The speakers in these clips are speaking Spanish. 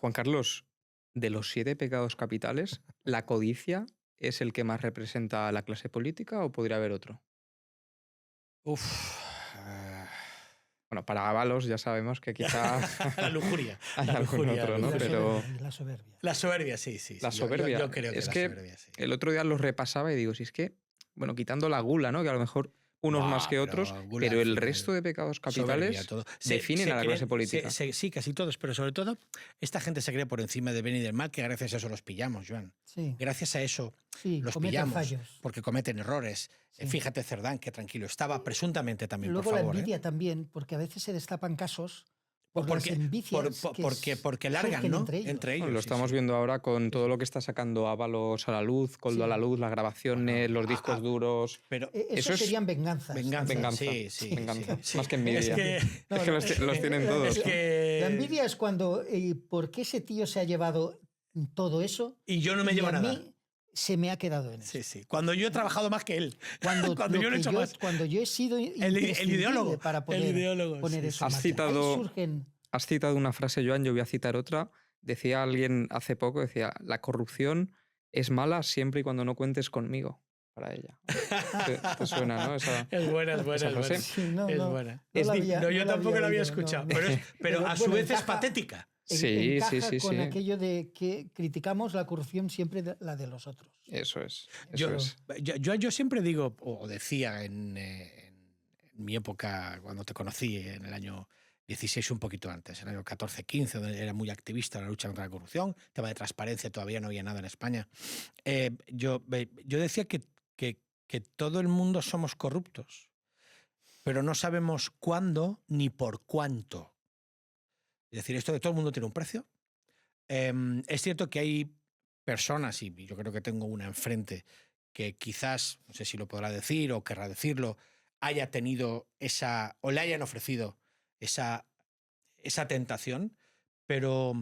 Juan Carlos, de los 7 pecados capitales, ¿la codicia es el que más representa a la clase política o podría haber otro? Uf. Bueno, para Ábalos ya sabemos que quizá La lujuria. hay La algún lujuria. otro, ¿no? Y la Pero soberbia, y la soberbia. La soberbia, sí, sí. la sí. Yo soberbia, creo que es la que soberbia, sí. el otro día los repasaba y digo, si es que, bueno, quitando la gula, ¿no? Que a lo mejor unos más que otros, gula, pero el al final, resto de pecados soberbia, capitales todo. definen a la clase política. Sí, casi todos, pero sobre todo esta gente se cree por encima del bien y del mal, que gracias a eso los pillamos, Joan. Sí, Gracias a eso sí, los cometen pillamos, fallos. porque cometen errores. Sí. Fíjate Cerdán, que tranquilo estaba, presuntamente también, Luego por la favor. envidia también, porque a veces se destapan casos por las Porque, envidias porque largan, surgen ¿no? entre ellos. Bueno, lo sí, estamos sí. viendo ahora con todo lo que está sacando Ábalos a la luz, Coldo Sí. a la luz, las grabaciones, Bueno, los discos duros. Pero Eso es serían venganzas. venganza, también. sí, venganza. sí. Más que envidia. Es que, Es que los tienen todos. es que... La envidia es cuando, ¿por qué ese tío se ha llevado todo eso? Y yo no me y llevo a nada. mí se me ha quedado en eso. Sí, sí. Cuando yo he trabajado más que él. Cuando yo lo he hecho más. Cuando yo he sido El imprescindible ideólogo. para poder El ideólogo, poner sí, eso sí. en marcha. Has citado una frase, Joan, yo voy a citar otra. Decía alguien hace poco, decía, la corrupción es mala siempre y cuando no cuentes conmigo para ella. ¿Te suena, no? Es buena, es buena. frase. Sí, no, es no, buena. yo tampoco la había oído, escuchado. no. Pero a su bueno, vez es encaja- patética. Sí, encaja sí, con sí. aquello de que criticamos la corrupción siempre la de los otros. Eso es. Yo siempre digo, o decía en mi época, cuando te conocí, en el año 16, un poquito antes, en el año 14-15, donde era muy activista en la lucha contra la corrupción, tema de transparencia, todavía no había nada en España. Yo decía que todo el mundo somos corruptos, pero no sabemos cuándo ni por cuánto. Es decir, esto de todo el mundo tiene un precio. Es cierto que hay personas, y yo creo que tengo una enfrente, que quizás, no sé si lo podrá decir o querrá decirlo, haya tenido esa, o le hayan ofrecido esa tentación, pero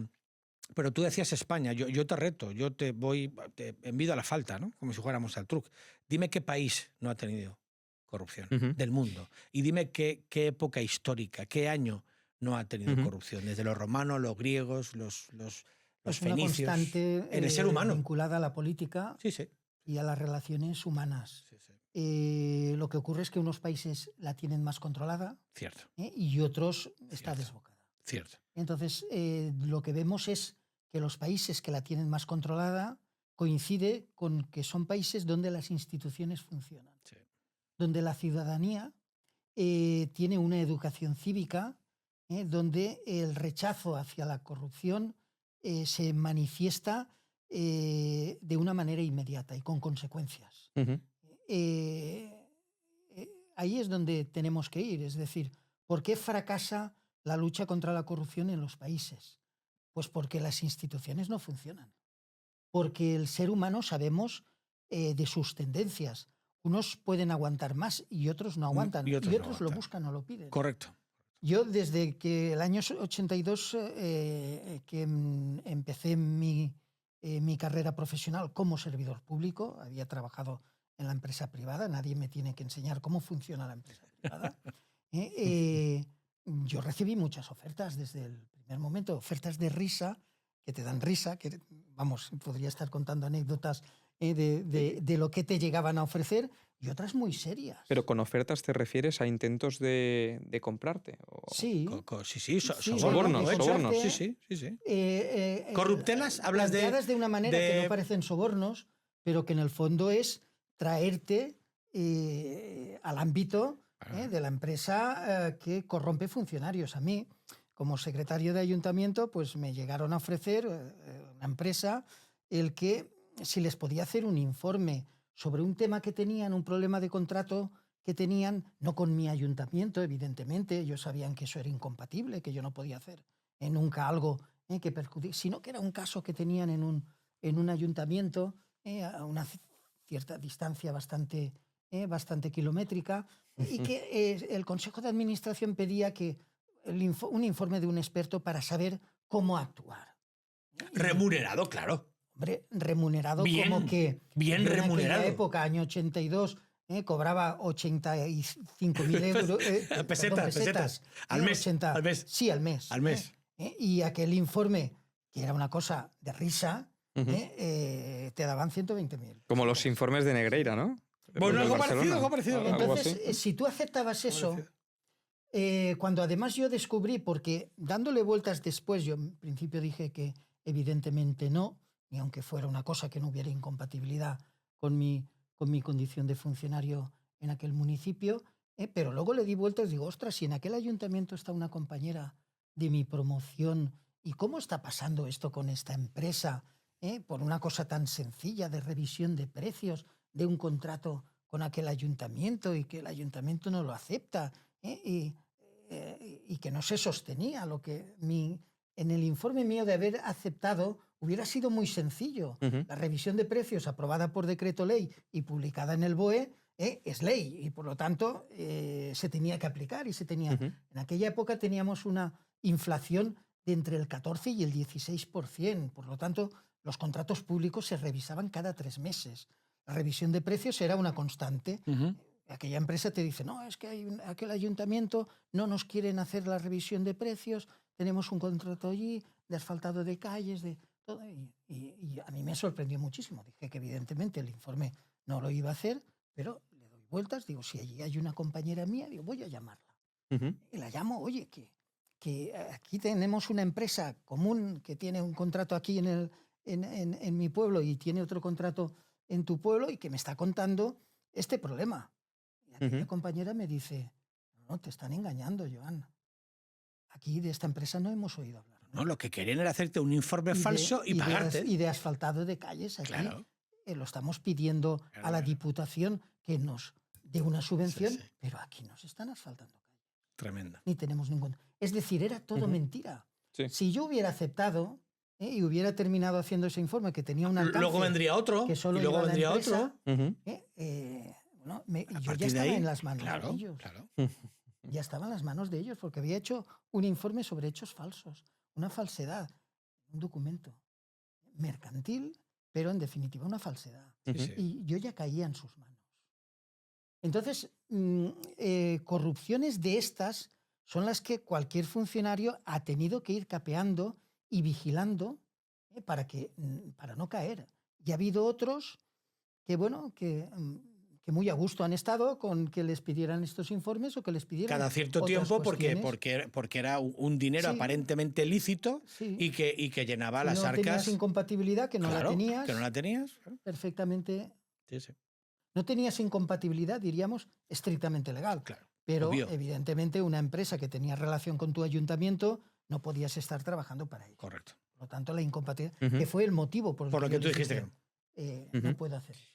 tú decías España, yo te reto, te envido a la falta, ¿no? Como si jugáramos al truc. Dime qué país no ha tenido corrupción del mundo, y dime qué época histórica, qué año no ha tenido corrupción, desde los romanos, los griegos, los fenicios, una constante en el ser humano, vinculada a la política sí, sí. y a las relaciones humanas. Sí, sí. Lo que ocurre es que unos países la tienen más controlada, Cierto. Y otros está desbocada. Cierto. Entonces, lo que vemos es que los países que la tienen más controlada coincide con que son países donde las instituciones funcionan, Sí. donde la ciudadanía tiene una educación cívica, donde el rechazo hacia la corrupción se manifiesta de una manera inmediata y con consecuencias. Ahí es donde tenemos que ir, es decir, ¿por qué fracasa la lucha contra la corrupción en los países? Pues porque las instituciones no funcionan, porque el ser humano sabemos de sus tendencias. Unos pueden aguantar más y otros no aguantan, y otros lo buscan o lo piden. Correcto. Yo desde que el año 82 que empecé mi carrera profesional como servidor público, había trabajado en la empresa privada, nadie me tiene que enseñar cómo funciona la empresa privada. Yo recibí muchas ofertas desde el primer momento, ofertas de risa, que te dan risa, que vamos, podría estar contando anécdotas de lo que te llegaban a ofrecer, y otras muy serias. ¿Pero con ofertas te refieres a intentos de comprarte? ¿O? Sí. Sobornos. Sí. Corruptelas, hablas planteadas de una manera que no parecen sobornos, pero que en el fondo es traerte al ámbito de la empresa que corrompe funcionarios. A mí, como secretario de ayuntamiento, pues me llegaron a ofrecer una empresa el que si les podía hacer un informe sobre un tema que tenían, un problema de contrato que tenían, no con mi ayuntamiento, evidentemente, ellos sabían que eso era incompatible, que yo no podía hacer nunca algo que perjudique, sino que era un caso que tenían en un ayuntamiento a una cierta distancia bastante kilométrica, y que el Consejo de Administración pedía que un informe de un experto para saber cómo actuar. Remunerado, claro. Hombre, remunerado bien, como que bien remunerado. En aquella época, año 82, cobraba 85.000 euros. Pesetas. Al mes. 80, al mes. Sí, al mes. Al mes. Y aquel informe que era una cosa de risa, te daban 120.000. Como los informes de Negreira, ¿no? Bueno, Los algo del parecido, Barcelona. algo parecido. Algo Entonces, así. si tú aceptabas eso, cuando además yo descubrí, porque dándole vueltas después, yo en principio dije que evidentemente no, ni aunque fuera una cosa que no hubiera incompatibilidad con mi condición de funcionario en aquel municipio, pero luego le di vueltas y digo, ostras, si en aquel ayuntamiento está una compañera de mi promoción, ¿y cómo está pasando esto con esta empresa? Por una cosa tan sencilla de revisión de precios de un contrato con aquel ayuntamiento y que el ayuntamiento no lo acepta y que no se sostenía. Lo que en el informe mío de haber aceptado hubiera sido muy sencillo. La revisión de precios aprobada por decreto ley y publicada en el BOE es ley y por lo tanto se tenía que aplicar y se tenía. En aquella época teníamos una inflación de entre el 14 y el 16%. Por lo tanto, los contratos públicos se revisaban cada 3 meses. La revisión de precios era una constante. Aquella empresa te dice, no, es que aquel ayuntamiento no nos quieren hacer la revisión de precios, tenemos un contrato allí de asfaltado de calles, de todo. Y a mí me sorprendió muchísimo. Dije que evidentemente el informe no lo iba a hacer, pero le doy vueltas, digo, si allí hay una compañera mía, digo, voy a llamarla. Y la llamo, oye, que aquí tenemos una empresa común que tiene un contrato aquí en mi pueblo y tiene otro contrato en tu pueblo y que me está contando este problema. Y aquella compañera me dice, no, te están engañando, Joan. Aquí de esta empresa no hemos oído hablar. No, lo que querían era hacerte un informe falso y pagarte. Y de asfaltado de calles. Aquí lo estamos pidiendo a la Diputación que nos dé una subvención, pero aquí nos están asfaltando calles. Tremenda. Ni tenemos ningún... Es decir, era todo mentira. Sí. Si yo hubiera aceptado y hubiera terminado haciendo ese informe que tenía un alcance... Luego vendría otro, que solo y luego iba a la vendría empresa, otro. Yo ya estaba en las manos de ellos. Claro. Ya estaba en las manos de ellos porque había hecho un informe sobre hechos falsos, una falsedad, un documento mercantil, pero en definitiva una falsedad. Y yo ya caía en sus manos. Entonces, corrupciones de estas son las que cualquier funcionario ha tenido que ir capeando y vigilando para no caer. Y ha habido otros que, bueno, que muy a gusto han estado con que les pidieran estos informes o que les pidieran cada cierto tiempo porque era un dinero aparentemente lícito y que llenaba las arcas. No tenías incompatibilidad, que no la tenías. Que no la tenías. Perfectamente. Sí. No tenías incompatibilidad, diríamos, estrictamente legal. Claro. Pero obvio. Evidentemente una empresa que tenía relación con tu ayuntamiento no podías estar trabajando para ella. Correcto. Por lo tanto, la incompatibilidad, que fue el motivo por lo que tú dijiste. No puedo hacer eso.